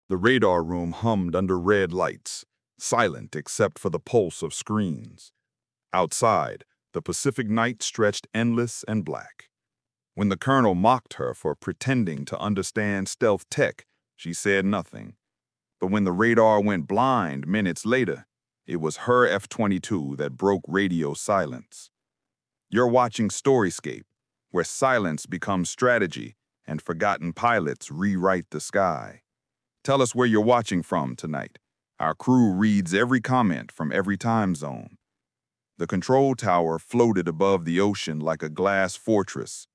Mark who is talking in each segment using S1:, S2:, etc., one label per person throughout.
S1: The radar room hummed under red lights, silent except for the pulse of screens. Outside, the Pacific night stretched endless and black. When the colonel mocked her for pretending to understand stealth tech, she said nothing. But when the radar went blind minutes later, it was her F-22 that broke radio silence. You're watching Scape, where silence becomes strategy and forgotten pilots rewrite the sky. Tell us where you're watching from tonight. Our crew reads every comment from every time zone. The control tower floated above the ocean like a glass fortress.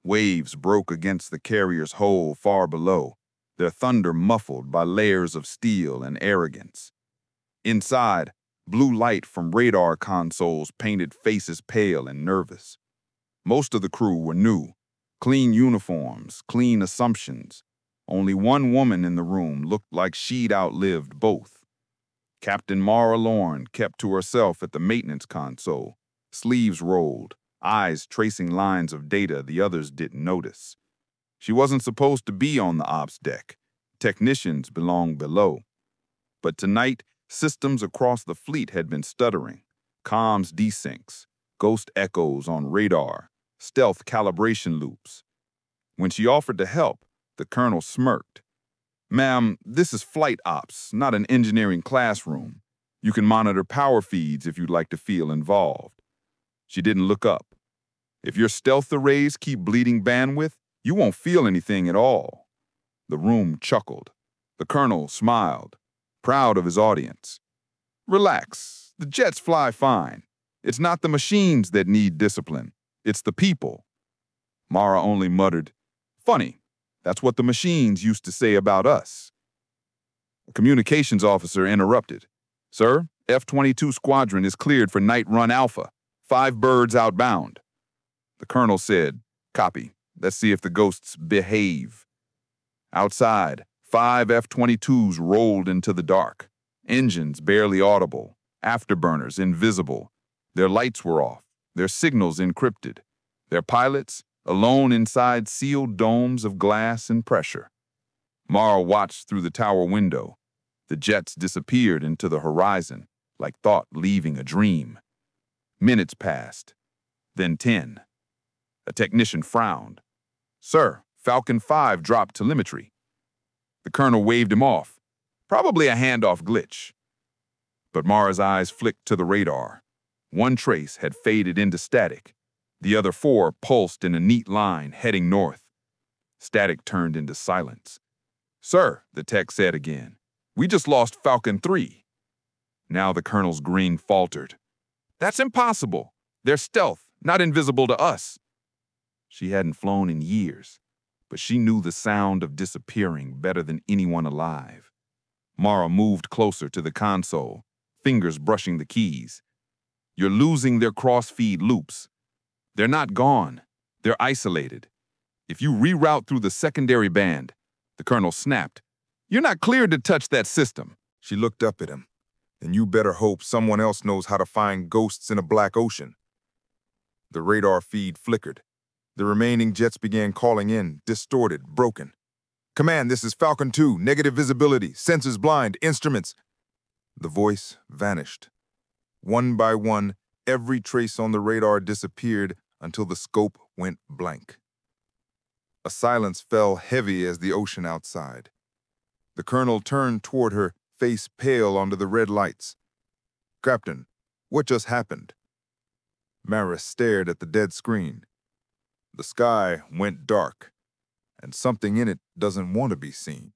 S1: Waves broke against the carrier's hull far below, their thunder muffled by layers of steel and arrogance. Inside, blue light from radar consoles painted faces pale and nervous. Most of the crew were new, clean uniforms, clean assumptions. Only one woman in the room looked like she'd outlived both. Captain Mara Lorne kept to herself at the maintenance console, sleeves rolled, eyes tracing lines of data the others didn't notice. She wasn't supposed to be on the ops deck. Technicians belonged below. But tonight, systems across the fleet had been stuttering. Comms desyncs, ghost echoes on radar, stealth calibration loops. When she offered to help, the colonel smirked. "Ma'am, this is flight ops, not an engineering classroom. You can monitor power feeds if you'd like to feel involved." She didn't look up. "If your stealth arrays keep bleeding bandwidth, you won't feel anything at all." The room chuckled. The colonel smiled, proud of his audience. "Relax, the jets fly fine. It's not the machines that need discipline, it's the people." Mara only muttered, "Funny, that's what the machines used to say about us." A communications officer interrupted. "Sir, F-22 squadron is cleared for night run alpha. 5 birds outbound." The colonel said, "Copy. Let's see if the ghosts behave." Outside, 5 F-22s rolled into the dark. Engines barely audible, afterburners invisible. Their lights were off, their signals encrypted. Their pilots, alone inside sealed domes of glass and pressure. Mara watched through the tower window. The jets disappeared into the horizon, like thought leaving a dream. Minutes passed, then 10. A technician frowned. "Sir, Falcon 5 dropped telemetry." The colonel waved him off. "Probably a handoff glitch." But Mara's eyes flicked to the radar. One trace had faded into static. The other 4 pulsed in a neat line heading north. Static turned into silence. "Sir," the tech said again, "we just lost Falcon 3. Now the colonel's grin faltered. "That's impossible. They're stealth, not invisible to us." She hadn't flown in years, but she knew the sound of disappearing better than anyone alive. Mara moved closer to the console, fingers brushing the keys. "You're losing their cross-feed loops. They're not gone. They're isolated. If you reroute through the secondary band," the colonel snapped, "you're not cleared to touch that system."
S2: She looked up at him. "And you better hope someone else knows how to find ghosts in a black ocean." The radar feed flickered. The remaining jets began calling in, distorted, broken. "Command, this is Falcon 2, negative visibility, sensors blind, instruments." The voice vanished. One by one, every trace on the radar disappeared until the scope went blank. A silence fell heavy as the ocean outside. The colonel turned toward her, face pale under the red lights. "Captain, what just happened?" Mara stared at the dead screen. The sky went dark, and something in it doesn't want to be seen.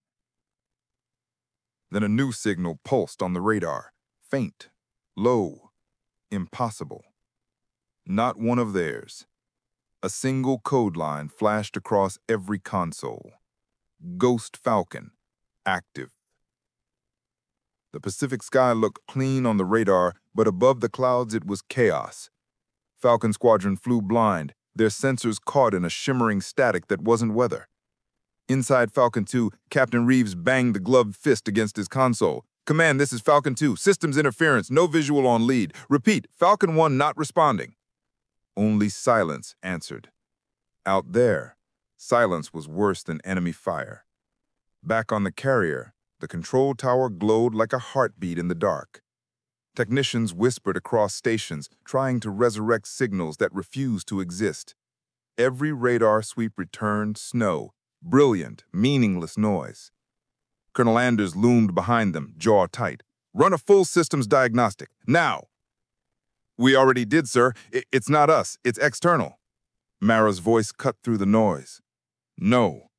S2: Then a new signal pulsed on the radar, faint, low, impossible. Not one of theirs. A single code line flashed across every console. Ghost Falcon, active. The Pacific sky looked clean on the radar, but above the clouds it was chaos. Falcon Squadron flew blind, their sensors caught in a shimmering static that wasn't weather. Inside Falcon 2, Captain Reeves banged the gloved fist against his console. "Command, this is Falcon 2. Systems interference, no visual on lead. Repeat, Falcon 1 not responding." Only silence answered. Out there, silence was worse than enemy fire. Back on the carrier, The control tower glowed like a heartbeat in the dark. Technicians whispered across stations, trying to resurrect signals that refused to exist. Every radar sweep returned snow, brilliant, meaningless noise. Colonel Anders loomed behind them, jaw tight. "Run a full systems diagnostic, now!" "We already did, sir. It's not us, it's external." Mara's voice cut through the noise. "No,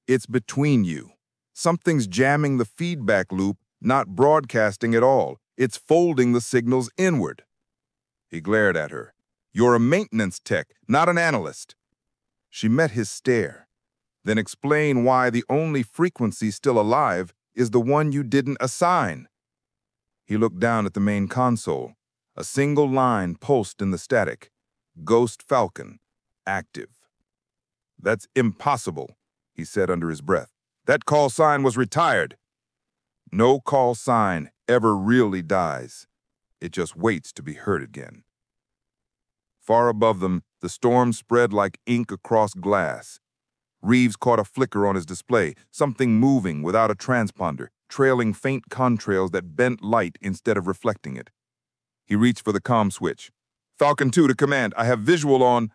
S2: it's between you. Something's jamming the feedback loop, not broadcasting at all. It's folding the signals inward." He glared at her. "You're a maintenance tech, not an analyst." She met his stare. "Then explain why the only frequency still alive is the one you didn't assign." He looked down at the main console. A single line pulsed in the static. "Ghost Falcon, active." "That's impossible," he said under his breath. "That call sign was retired." "No call sign ever really dies. It just waits to be heard again." Far above them, the storm spread like ink across glass. Reeves caught a flicker on his display, something moving without a transponder, trailing faint contrails that bent light instead of reflecting it. He reached for the comm switch. "Falcon 2 to command, I have visual on..."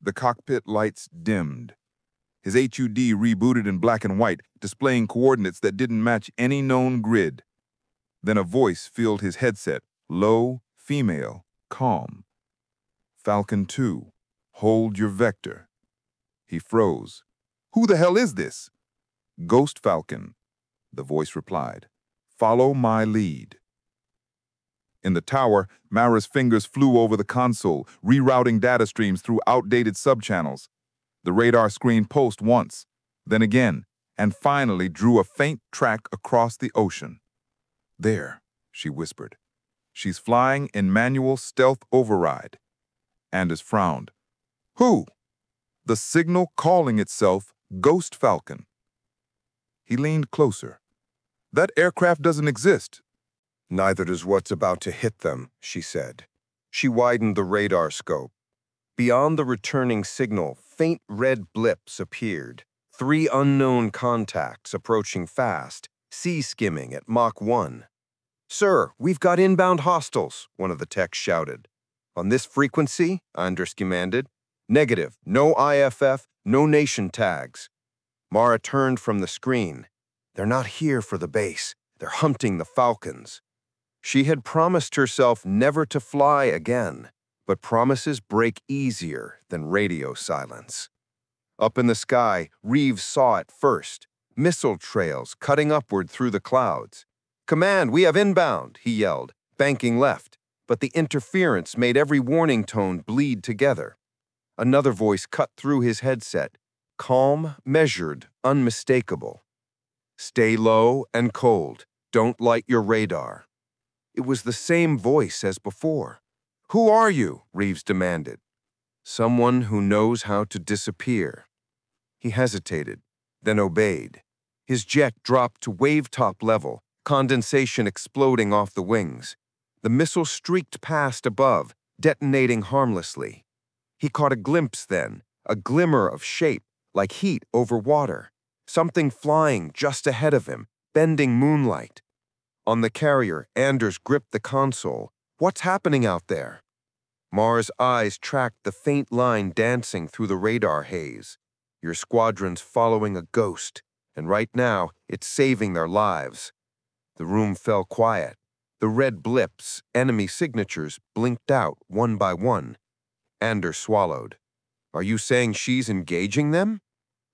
S2: The cockpit lights dimmed. His HUD rebooted in black and white, displaying coordinates that didn't match any known grid. Then a voice filled his headset, low, female, calm. "Falcon 2, hold your vector." He froze. "Who the hell is this?" "Ghost Falcon," the voice replied. "Follow my lead." In the tower, Mara's fingers flew over the console, rerouting data streams through outdated subchannels. The radar screen pulsed once, then again, and finally drew a faint track across the ocean. "There," she whispered. "She's flying in manual stealth override." Anders frowned. "Who?" "The signal calling itself Ghost Falcon." He leaned closer. "That aircraft doesn't exist."
S3: "Neither does what's about to hit them," she said. She widened the radar scope. Beyond the returning signal, faint red blips appeared. 3 unknown contacts approaching fast, sea-skimming at Mach 1. "Sir, we've got inbound hostiles," one of the techs shouted. "On this frequency?" Anders commanded. "Negative. No IFF, no nation tags." Mara turned from the screen. "They're not here for the base. They're hunting the Falcons." She had promised herself never to fly again, but promises break easier than radio silence. Up in the sky, Reeves saw it first, missile trails cutting upward through the clouds. "Command, we have inbound," he yelled, banking left, but the interference made every warning tone bleed together. Another voice cut through his headset, calm, measured, unmistakable. "Stay low and cold. Don't light your radar." It was the same voice as before. "Who are you?" Reeves demanded. "Someone who knows how to disappear." He hesitated, then obeyed. His jet dropped to wave-top level, condensation exploding off the wings. The missile streaked past above, detonating harmlessly. He caught a glimpse then, a glimmer of shape, like heat over water. Something flying just ahead of him, bending moonlight. On the carrier, Anders gripped the console. "What's happening out there?" Mara's eyes tracked the faint line dancing through the radar haze. "Your squadron's following a ghost, and right now, it's saving their lives." The room fell quiet. The red blips, enemy signatures, blinked out one by one. Anders swallowed. "Are you saying she's engaging them?"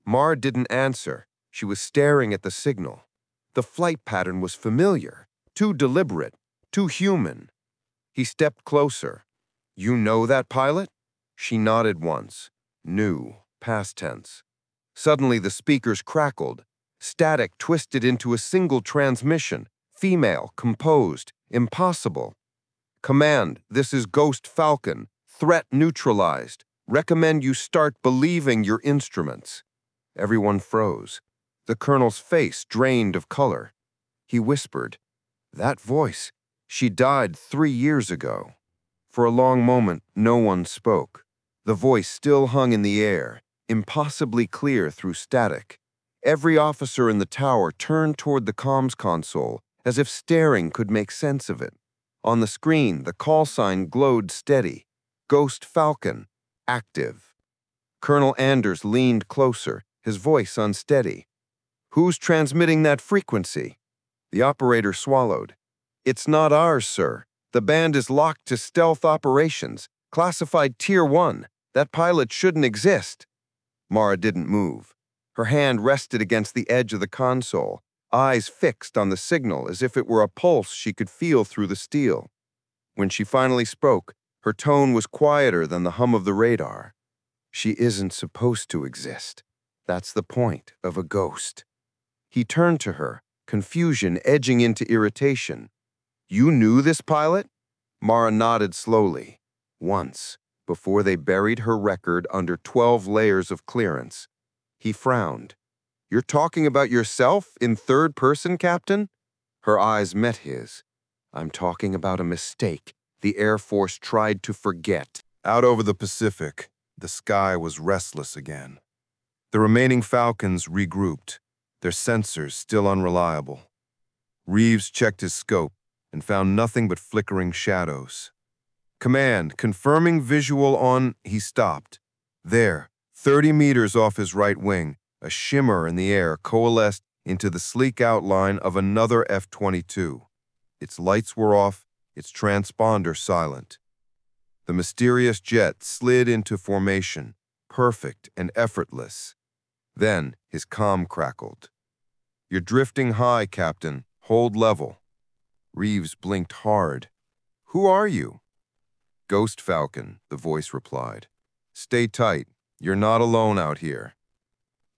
S3: Mara didn't answer. She was staring at the signal. The flight pattern was familiar, too deliberate, too human. He stepped closer. "You know that pilot?" She nodded once. Knew, past tense. Suddenly the speakers crackled. Static twisted into a single transmission. Female, composed, impossible. "Command, this is Ghost Falcon. Threat neutralized. Recommend you start believing your instruments." Everyone froze. The colonel's face drained of color. He whispered, "That voice, she died 3 years ago." For a long moment, no one spoke. The voice still hung in the air, impossibly clear through static. Every officer in the tower turned toward the comms console, as if staring could make sense of it. On the screen, the call sign glowed steady. Ghost Falcon, active. Colonel Anders leaned closer, his voice unsteady. "Who's transmitting that frequency?" The operator swallowed. "It's not ours, sir. The band is locked to stealth operations, classified Tier 1. That pilot shouldn't exist." Mara didn't move. Her hand rested against the edge of the console, eyes fixed on the signal as if it were a pulse she could feel through the steel. When she finally spoke, her tone was quieter than the hum of the radar. "She isn't supposed to exist. That's the point of a ghost." He turned to her, confusion edging into irritation. "You knew this pilot?" Mara nodded slowly. "Once, before they buried her record under 12 layers of clearance." He frowned. "You're talking about yourself in third person, Captain?" Her eyes met his. "I'm talking about a mistake the Air Force tried to forget."
S2: Out over the Pacific, the sky was restless again. The remaining Falcons regrouped, their sensors still unreliable. Reeves checked his scope and found nothing but flickering shadows. "Command, confirming visual on..." He stopped. There, 30 meters off his right wing, a shimmer in the air coalesced into the sleek outline of another F-22. Its lights were off, its transponder silent. The mysterious jet slid into formation, perfect and effortless. Then his comm crackled. "You're drifting high, Captain. Hold level." Reeves blinked hard. "Who are you?" "Ghost Falcon," the voice replied. "Stay tight. You're not alone out here."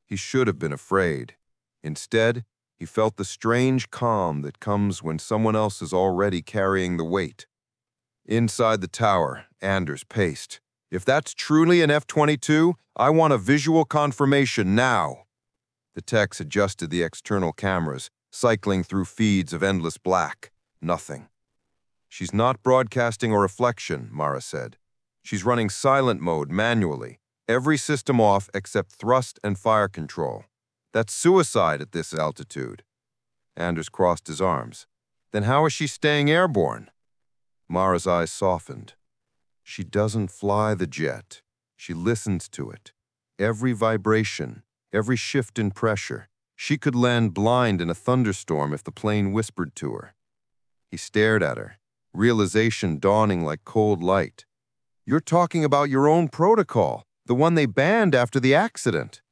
S2: He should have been afraid. Instead, he felt the strange calm that comes when someone else is already carrying the weight. Inside the tower, Anders paced. "If that's truly an F-22, I want a visual confirmation now." The techs adjusted the external cameras, cycling through feeds of endless black. Nothing. "She's not broadcasting a reflection," Mara said. "She's running silent mode manually. Every system off except thrust and fire control. That's suicide at this altitude." Anders crossed his arms. "Then how is she staying airborne?" Mara's eyes softened. "She doesn't fly the jet. She listens to it. Every vibration, every shift in pressure. She could land blind in a thunderstorm if the plane whispered to her." He stared at her, realization dawning like cold light. "You're talking about your own protocol. The one they banned after the accident."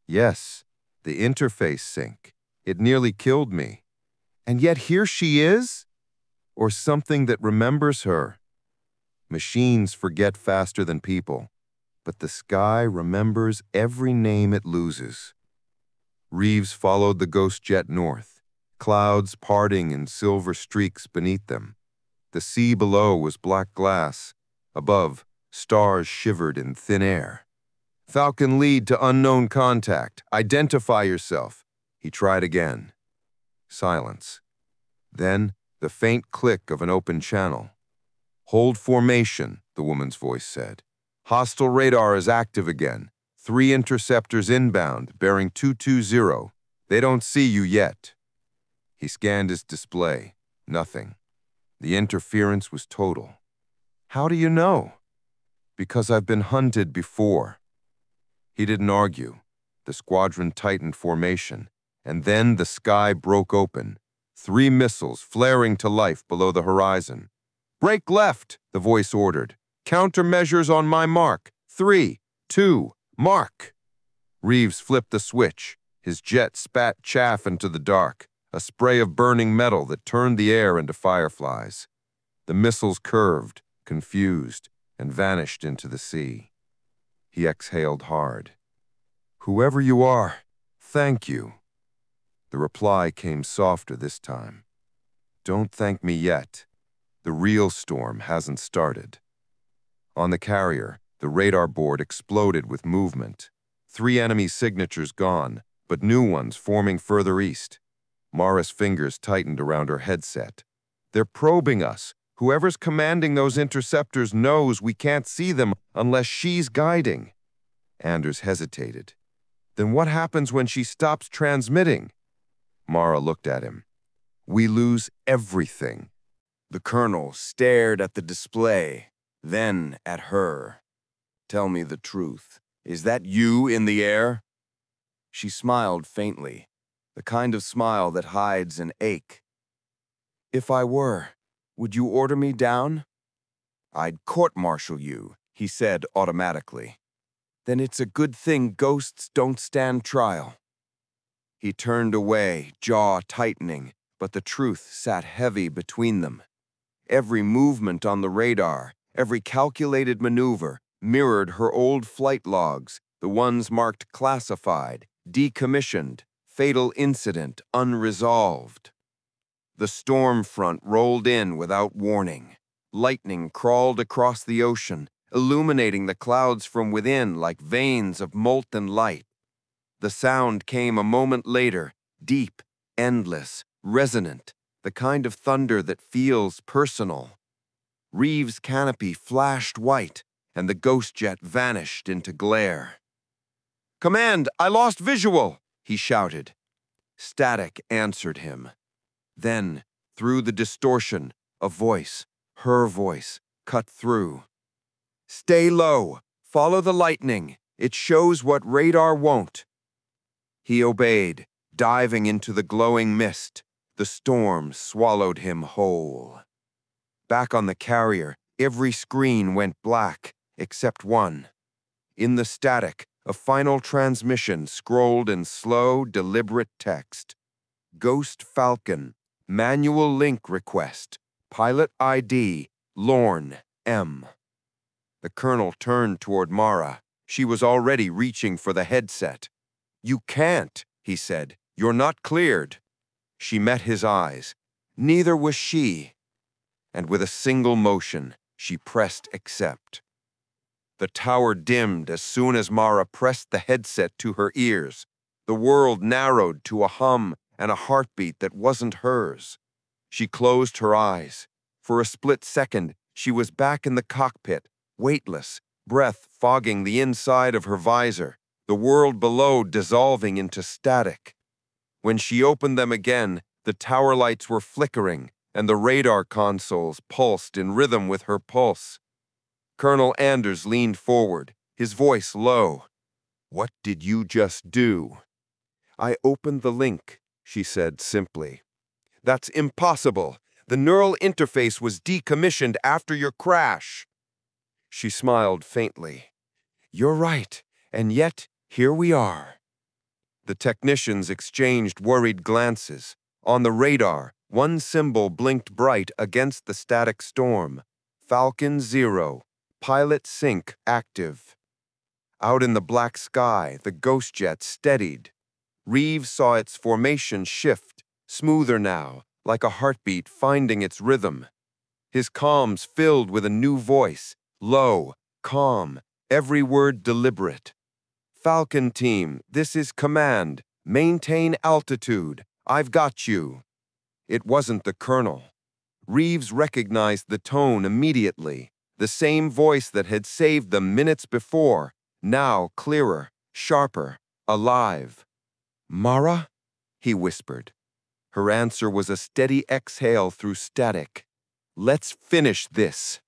S2: "Yes, the interface sync. It nearly killed me. And yet here she is? Or something that remembers her. Machines forget faster than people, but the sky remembers every name it loses." Reeves followed the ghost jet north, clouds parting in silver streaks beneath them. The sea below was black glass. Above, stars shivered in thin air. "Falcon lead to unknown contact. Identify yourself." He tried again. Silence. Then, the faint click of an open channel. "Hold formation," the woman's voice said. "Hostile radar is active again. 3 interceptors inbound, bearing 220. They don't see you yet." He scanned his display. Nothing. The interference was total. "How do you know?" "Because I've been hunted before." He didn't argue. The squadron tightened formation, and then the sky broke open. 3 missiles flaring to life below the horizon. "Break left," the voice ordered. "Countermeasures on my mark. 3, 2, mark." Reeves flipped the switch. His jet spat chaff into the dark, a spray of burning metal that turned the air into fireflies. The missiles curved, confused, and vanished into the sea. He exhaled hard. "Whoever you are, thank you." The reply came softer this time. "Don't thank me yet. The real storm hasn't started." On the carrier, the radar board exploded with movement. 3 enemy signatures gone, but new ones forming further east. Mara's fingers tightened around her headset. "They're probing us. Whoever's commanding those interceptors knows we can't see them unless she's guiding." Anders hesitated.
S3: Then what happens when she stops transmitting? Mara looked at him. We lose everything. The colonel stared at the display, then at her. Tell me the truth. Is that you in the air? She smiled faintly, the kind of smile that hides an ache. If I were, would you order me down? I'd court-martial you, he said automatically. Then it's a good thing ghosts don't stand trial. He turned away, jaw tightening, but the truth sat heavy between them. Every movement on the radar, every calculated maneuver, mirrored her old flight logs, the ones marked classified, decommissioned, fatal incident unresolved. The storm front rolled in without warning. Lightning crawled across the ocean, illuminating the clouds from within like veins of molten light. The sound came a moment later, deep, endless, resonant, the kind of thunder that feels personal. Reeves' canopy flashed white, and the ghost jet vanished into glare. "Command, I lost visual!" he shouted. Static answered him. Then, through the distortion, a voice, her voice, cut through. "Stay low. Follow the lightning. It shows what radar won't." He obeyed, diving into the glowing mist. The storm swallowed him whole. Back on the carrier, every screen went black, except one. In the static, a final transmission scrolled in slow, deliberate text. Ghost Falcon, manual link request, pilot ID, Lorne, M. The colonel turned toward Mara. She was already reaching for the headset. "You can't," he said. "You're not cleared." She met his eyes. Neither was she. And with a single motion, she pressed accept. The tower dimmed as soon as Mara pressed the headset to her ears. The world narrowed to a hum and a heartbeat that wasn't hers. She closed her eyes. For a split second, she was back in the cockpit, weightless, breath fogging the inside of her visor, the world below dissolving into static. When she opened them again, the tower lights were flickering, and the radar consoles pulsed in rhythm with her pulse. Colonel Anders leaned forward, his voice low. "What did you just do?" "I opened the link," she said simply. "That's impossible. The neural interface was decommissioned after your crash." She smiled faintly. "You're right, and yet here we are." The technicians exchanged worried glances. On the radar, one symbol blinked bright against the static storm. Falcon 0, pilot sync active. Out in the black sky, the ghost jet steadied. Reeves saw its formation shift, smoother now, like a heartbeat finding its rhythm. His comms filled with a new voice, low, calm, every word deliberate. "Falcon team, this is command. Maintain altitude. I've got you." It wasn't the colonel. Reeves recognized the tone immediately, the same voice that had saved them minutes before, now clearer, sharper, alive. "Mara?" he whispered. Her answer was a steady exhale through static. "Let's finish this."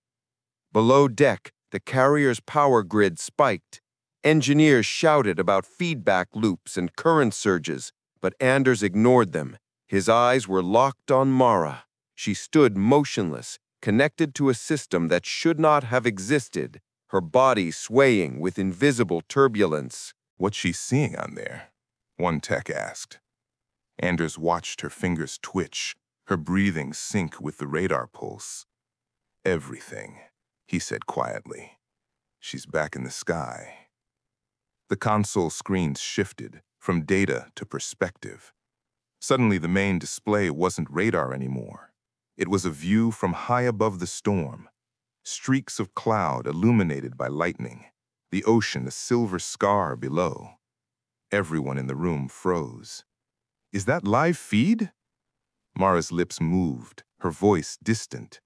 S3: Below deck, the carrier's power grid spiked. Engineers shouted about feedback loops and current surges, but Anders ignored them. His eyes were locked on Mara. She stood motionless, connected to a system that should not have existed, her body swaying with invisible turbulence.
S2: "What's she seeing on there?" one tech asked. Anders watched her fingers twitch, her breathing sync with the radar pulse. "Everything," he said quietly. "She's back in the sky." The console screens shifted from data to perspective. Suddenly, the main display wasn't radar anymore. It was a view from high above the storm. Streaks of cloud illuminated by lightning, the ocean a silver scar below. Everyone in the room froze. "Is that live feed?" Mara's lips moved, her voice distant.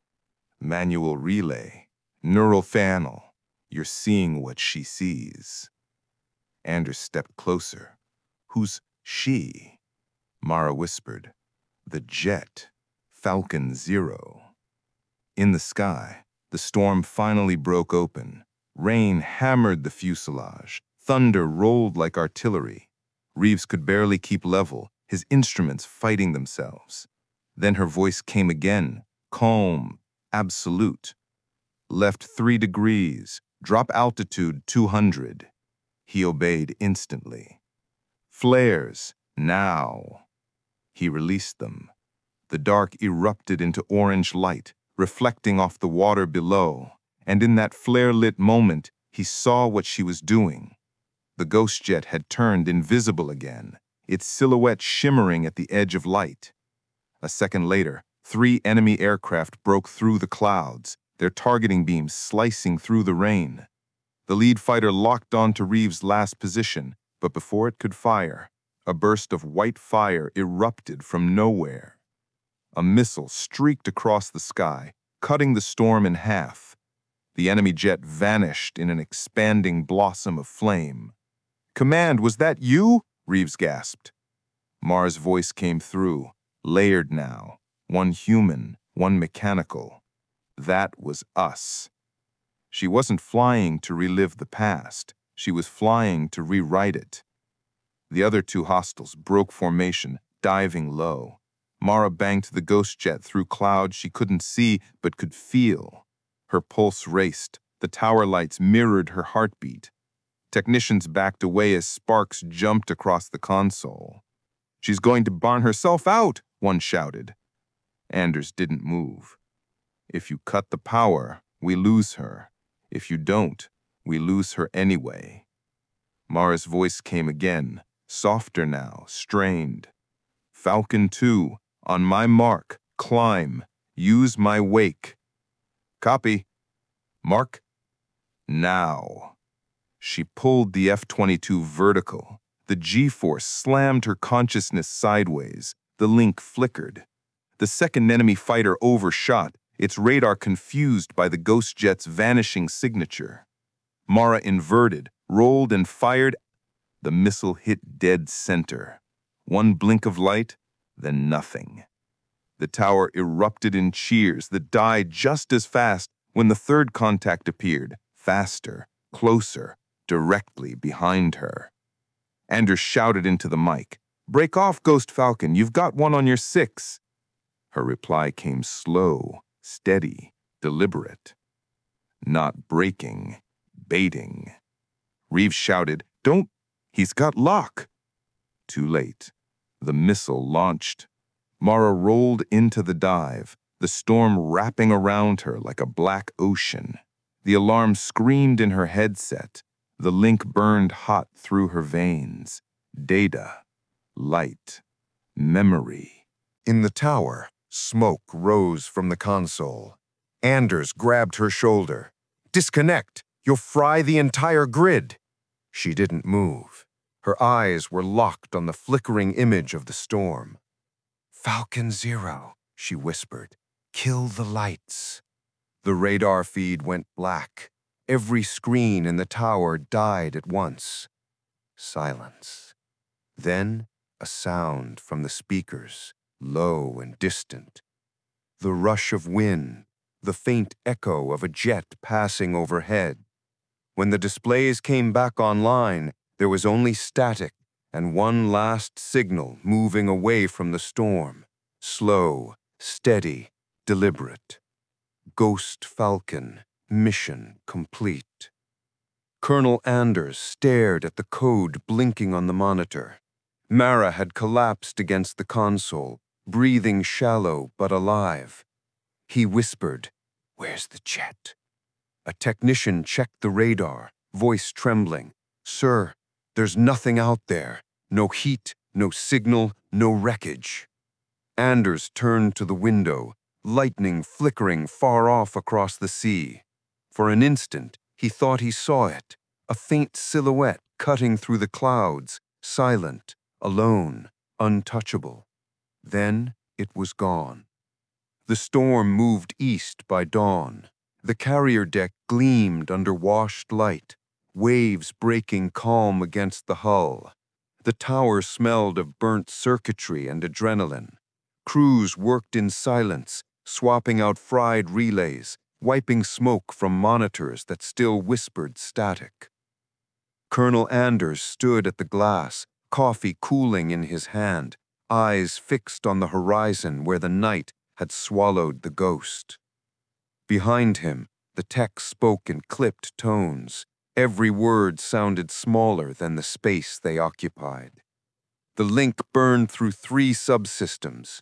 S2: "Manual relay, neural channel. You're seeing what she sees." Anders stepped closer. "Who's she?" Mara whispered. "The jet. Falcon 0. In the sky, the storm finally broke open. Rain hammered the fuselage. Thunder rolled like artillery. Reeves could barely keep level, his instruments fighting themselves. Then her voice came again, calm, absolute. "Left 3 degrees. Drop altitude 200. He obeyed instantly. "Flares, now." He released them. The dark erupted into orange light, reflecting off the water below, and in that flare-lit moment, he saw what she was doing. The ghost jet had turned invisible again, its silhouette shimmering at the edge of light. A second later, 3 enemy aircraft broke through the clouds, their targeting beams slicing through the rain. The lead fighter locked onto Reeves' last position, but before it could fire, a burst of white fire erupted from nowhere. A missile streaked across the sky, cutting the storm in half. The enemy jet vanished in an expanding blossom of flame. "Command, was that you?" Reeves gasped. Mara's voice came through, layered now, one human, one mechanical. "That was us." She wasn't flying to relive the past. She was flying to rewrite it. The other 2 hostiles broke formation, diving low. Mara banked the ghost jet through clouds she couldn't see but could feel. Her pulse raced. The tower lights mirrored her heartbeat. Technicians backed away as sparks jumped across the console. "She's going to burn herself out," one shouted. Anders didn't move. "If you cut the power, we lose her. If you don't, we lose her anyway." Mara's voice came again, softer now, strained. "Falcon 2, on my mark, climb. Use my wake." "Copy." "Mark." "Now." She pulled the F-22 vertical. The G-force slammed her consciousness sideways. The link flickered. The second enemy fighter overshot, its radar confused by the ghost jet's vanishing signature. Mara inverted, rolled and fired. The missile hit dead center. One blink of light, then nothing. The tower erupted in cheers that died just as fast when the third contact appeared, faster, closer, directly behind her. Anders shouted into the mic, "Break off, Ghost Falcon, you've got one on your 6. Her reply came slow, steady, deliberate. "Not breaking, baiting." Reeves shouted, "Don't, he's got lock." Too late. The missile launched. Mara rolled into the dive, the storm wrapping around her like a black ocean. The alarm screamed in her headset. The link burned hot through her veins. Data, light, memory.
S3: In the tower, smoke rose from the console. Anders grabbed her shoulder. "Disconnect! You'll fry the entire grid!" She didn't move. Her eyes were locked on the flickering image of the storm. "Falcon 0, she whispered. "Kill the lights." The radar feed went black. Every screen in the tower died at once. Silence. Then a sound from the speakers, low and distant. The rush of wind, the faint echo of a jet passing overhead. When the displays came back online, there was only static and one last signal moving away from the storm. Slow, steady, deliberate. Ghost Falcon, mission complete. Colonel Anders stared at the code blinking on the monitor. Mara had collapsed against the console, breathing shallow but alive. He whispered, "Where's the jet?" A technician checked the radar, voice trembling. "Sir, there's nothing out there. No heat, no signal, no wreckage." Anders turned to the window, lightning flickering far off across the sea. For an instant, he thought he saw it, a faint silhouette cutting through the clouds, silent, alone, untouchable. Then it was gone. The storm moved east by dawn. The carrier deck gleamed under washed light. waves breaking calm against the hull. The tower smelled of burnt circuitry and adrenaline. Crews worked in silence, swapping out fried relays, wiping smoke from monitors that still whispered static. Colonel Anders stood at the glass, coffee cooling in his hand, eyes fixed on the horizon where the night had swallowed the ghost. Behind him, the tech spoke in clipped tones. Every word sounded smaller than the space they occupied. The link burned through 3 subsystems.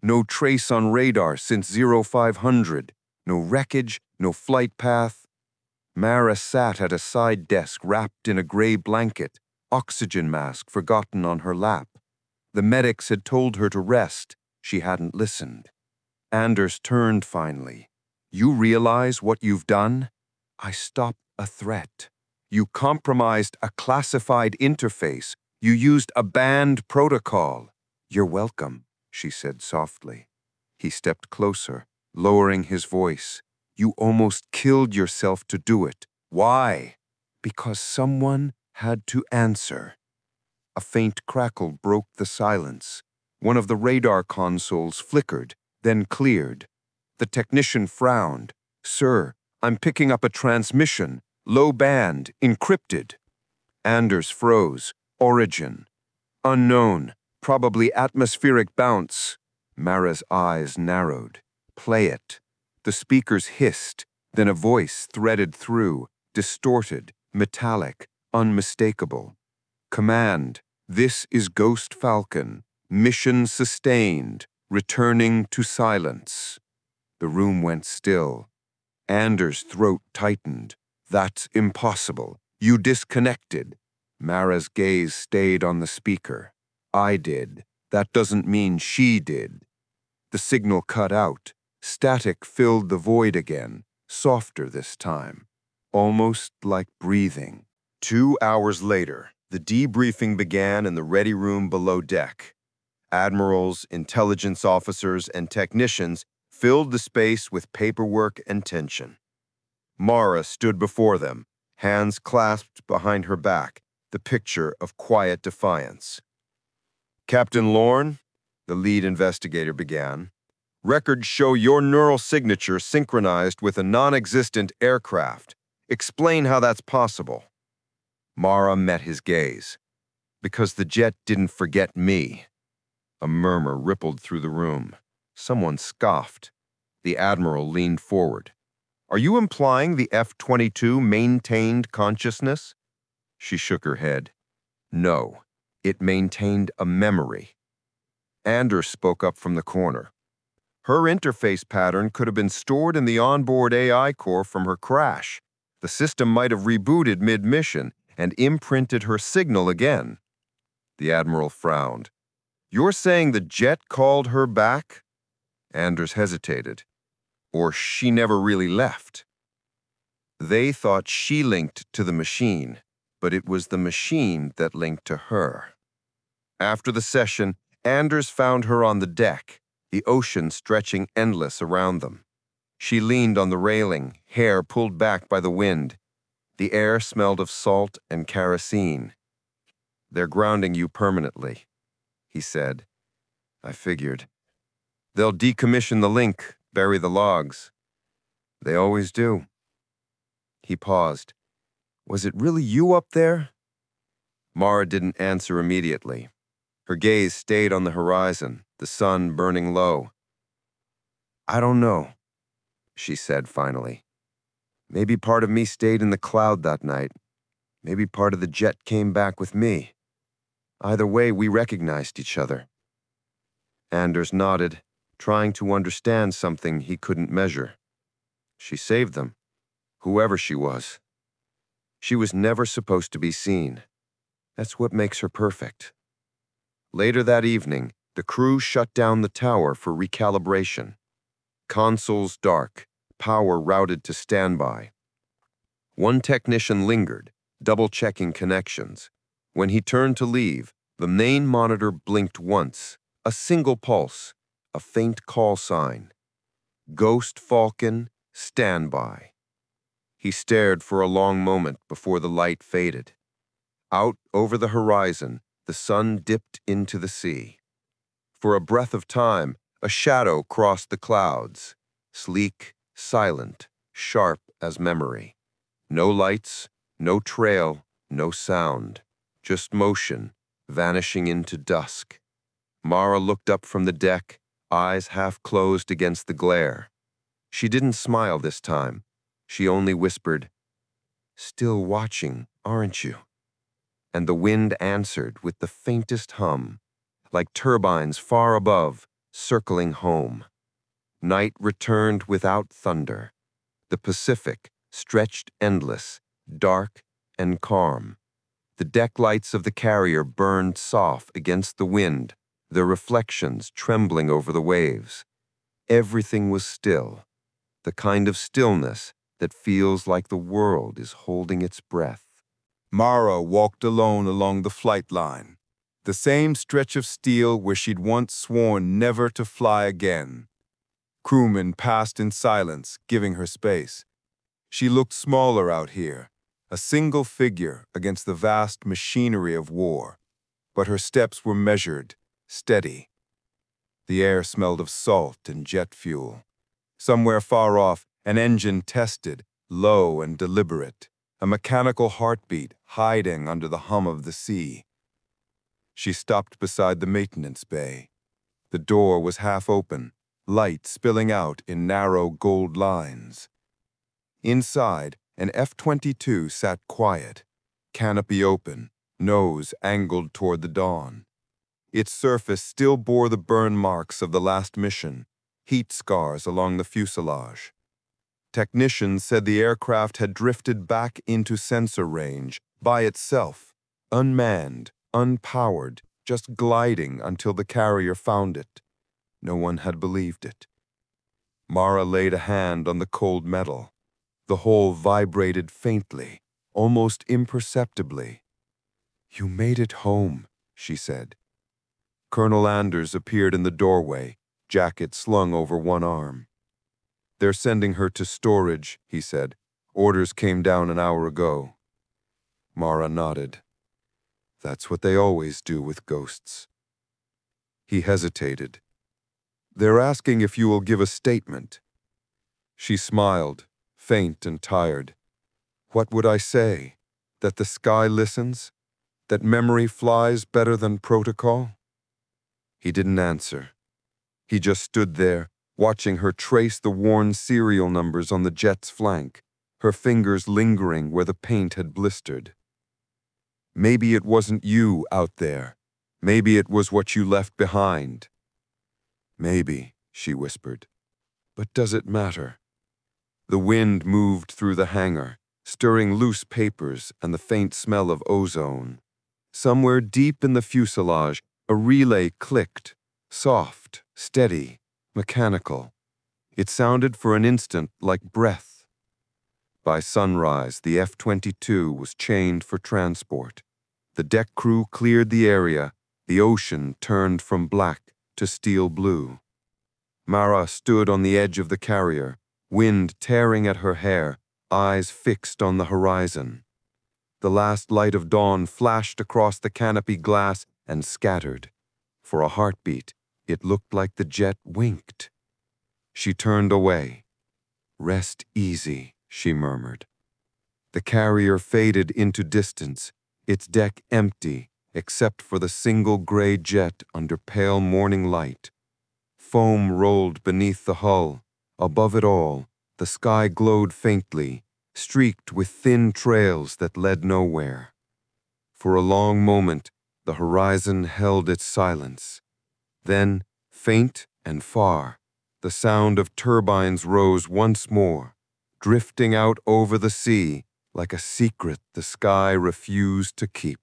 S3: No trace on radar since 0500. No wreckage, no flight path. Mara sat at a side desk wrapped in a gray blanket, oxygen mask forgotten on her lap. The medics had told her to rest. She hadn't listened. Anders turned finally. "You realize what you've done? I stopped a threat. You compromised a classified interface. You used a banned protocol." "You're welcome," she said softly. He stepped closer, lowering his voice. "You almost killed yourself to do it. Why?" "Because someone had to answer." A faint crackle broke the silence. One of the radar consoles flickered, then cleared. The technician frowned. "Sir, I'm picking up a transmission. Low band, encrypted." Anders froze. "Origin. Unknown. Probably atmospheric bounce." Mara's eyes narrowed. "Play it." The speakers hissed, then a voice threaded through, distorted, metallic, unmistakable. "Command, this is Ghost Falcon. Mission sustained. Returning to silence." The room went still. Anders' throat tightened. "That's impossible. You disconnected." Mara's gaze stayed on the speaker. "I did. That doesn't mean she did." The signal cut out. Static filled the void again, softer this time, almost like breathing. 2 hours later, the debriefing began in the ready room below deck. Admirals, intelligence officers, and technicians filled the space with paperwork and tension. Mara stood before them, hands clasped behind her back, the picture of quiet defiance. "Captain Lorne," the lead investigator began, "records show your neural signature synchronized with a non-existent aircraft. Explain how that's possible." Mara met his gaze. "Because the jet didn't forget me." A murmur rippled through the room. Someone scoffed. The admiral leaned forward. "Are you implying the F-22 maintained consciousness?" She shook her head. "No, it maintained a memory." Anders spoke up from the corner. "Her interface pattern could have been stored in the onboard AI core from her crash. The system might have rebooted mid-mission and imprinted her signal again." The admiral frowned. "You're saying the jet called her back?" Anders hesitated. "Or she never really left?" "They thought she linked to the machine, but it was the machine that linked to her." After the session, Anders found her on the deck, the ocean stretching endless around them. She leaned on the railing, hair pulled back by the wind. The air smelled of salt and kerosene. "They're grounding you permanently," he said. "I figured. They'll decommission the link, bury the logs. They always do." He paused. "Was it really you up there?" Mara didn't answer immediately. Her gaze stayed on the horizon, the sun burning low. "I don't know," she said finally. "Maybe part of me stayed in the cloud that night. Maybe part of the jet came back with me. Either way, we recognized each other." Anders nodded, trying to understand something he couldn't measure. She saved them, whoever she was. She was never supposed to be seen. That's what makes her perfect. Later that evening, the crew shut down the tower for recalibration. Consoles dark, power routed to standby. One technician lingered, double-checking connections. When he turned to leave, the main monitor blinked once, a single pulse, a faint call sign. "Ghost Falcon, standby." He stared for a long moment before the light faded. Out over the horizon, the sun dipped into the sea. For a breath of time, a shadow crossed the clouds, sleek, silent, sharp as memory. No lights, no trail, no sound, just motion, vanishing into dusk. Mara looked up from the deck, eyes half closed against the glare. She didn't smile this time. She only whispered, "Still watching, aren't you?" And the wind answered with the faintest hum, like turbines far above, circling home. Night returned without thunder. The Pacific stretched endless, dark and calm. The deck lights of the carrier burned soft against the wind, their reflections trembling over the waves. Everything was still, the kind of stillness that feels like the world is holding its breath.
S2: Mara walked alone along the flight line, the same stretch of steel where she'd once sworn never to fly again. Crewmen passed in silence, giving her space. She looked smaller out here, a single figure against the vast machinery of war, but her steps were measured, steady. The air smelled of salt and jet fuel. Somewhere far off, an engine tested, low and deliberate, a mechanical heartbeat hiding under the hum of the sea. She stopped beside the maintenance bay. The door was half open, light spilling out in narrow gold lines. Inside, an F-22 sat quiet, canopy open, nose angled toward the dawn. Its surface still bore the burn marks of the last mission, heat scars along the fuselage. Technicians said the aircraft had drifted back into sensor range by itself, unmanned, unpowered, just gliding until the carrier found it. No one had believed it. Mara laid a hand on the cold metal. The hole vibrated faintly, almost imperceptibly. "You made it home," she said. Colonel Anders appeared in the doorway, jacket slung over one arm. "They're sending her to storage," he said. "Orders came down an hour ago." Mara nodded. "That's what they always do with ghosts." He hesitated. "They're asking if you will give a statement." She smiled, faint and tired. "What would I say? That the sky listens? That memory flies better than protocol?" He didn't answer. He just stood there, watching her trace the worn serial numbers on the jet's flank, her fingers lingering where the paint had blistered. "Maybe it wasn't you out there. Maybe it was what you left behind." "Maybe," she whispered. "But does it matter?" The wind moved through the hangar, stirring loose papers and the faint smell of ozone. Somewhere deep in the fuselage, a relay clicked, soft, steady, mechanical. It sounded for an instant like breath. By sunrise, the F-22 was chained for transport. The deck crew cleared the area. The ocean turned from black to steel blue. Mara stood on the edge of the carrier, wind tearing at her hair, eyes fixed on the horizon. The last light of dawn flashed across the canopy glass and scattered. For a heartbeat, it looked like the jet winked. She turned away. "Rest easy," she murmured. The carrier faded into distance, its deck empty except for the single gray jet under pale morning light. Foam rolled beneath the hull. Above it all, the sky glowed faintly, streaked with thin trails that led nowhere. For a long moment, the horizon held its silence. Then, faint and far, the sound of turbines rose once more, drifting out over the sea like a secret the sky refused to keep.